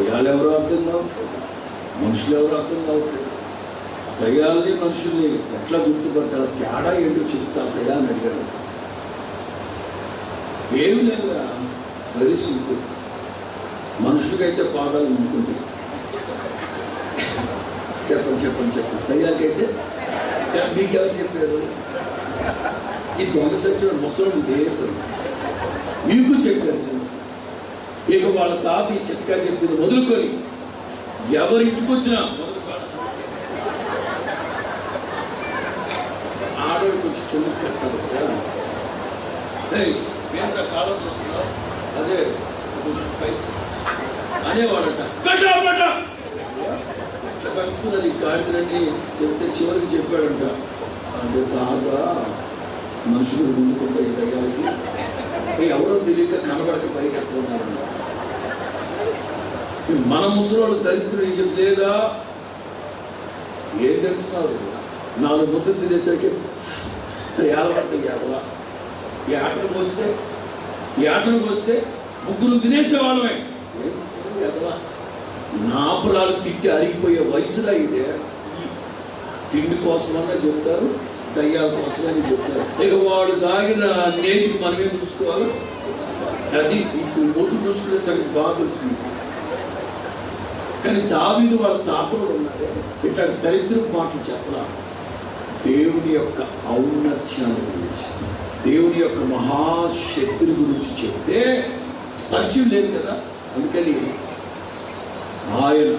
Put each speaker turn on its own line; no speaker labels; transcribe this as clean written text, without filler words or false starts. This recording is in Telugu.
దయ్యాలు ఎవరు అర్థం కావట్లేదు, మనుషులు ఎవరు అర్థం కావట్లేదు. దయ్యాలని మనుషుల్ని ఎట్లా గుర్తుపట్టాలి, తేడా ఏంటో చెప్తా దయ్యా అని అడిగాడు. ఏమి లేదా, వెరీ సింపుల్. మనుషులకైతే పాదాలు ఉండుకుంటాయి, చెప్పండి. దయ్యాకైతే మీకు ఎవరు చెప్పారు? ఈ దొంగ సచ్చిన ముసలు ఇదే పని మీకు చెప్పారు సార్. ఇక వాళ్ళ తాత ఈ చిట్కా చెప్పింది మొదలుకొని ఎవరింటికి వచ్చినా ఆడవాళ్ళు కొంచెం కిందకి పెడతారు కదా, మేము కాలం చూస్తున్నాం, అదే కొంచెం పై అనేవాడట. ఎట్లా కలుస్తున్నారు ఈ గాడిదలని చెప్తే చివరికి చెప్పాడంట, అంటే తాత మనుషులు ముందుకుంటే ఈ దయ్యాలకి ఎవరో తెలియక కనబడక పైకి ఎత్తుకున్నారంట. మన ముసలోళ్ళు దరిద్రులు లేదా ఏం తింటున్నారు, 4 ముద్దలు తినేసరికి ఏడవా. ఈ ఆటను పోస్తే 3 తినేసేవాళ్ళమే. ఎదవా నాపురాలు తిట్టి అరిగిపోయే వయసులా ఇదే. తిండి కోసమన్నా చెప్తారు, దయ్యాల కోసమని చెప్తారు. ఇక వాడు దాగిన నేటికి మనమే చూసుకోవాలి. అది ఈ మూటు చూసుకునే సరికి బాగా తెలుస్తుంది. కానీ దావీదు వాళ్ళ తాతలు ఉన్నారే ఇట్లా దరిద్రపు మాటలు చెప్పలా. దేవుని యొక్క ఔన్నత్యాన్ని గురించి, దేవుని యొక్క మహాశక్తిని గురించి చెప్తే పరిచయం లేదు కదా. అందుకని ఆయన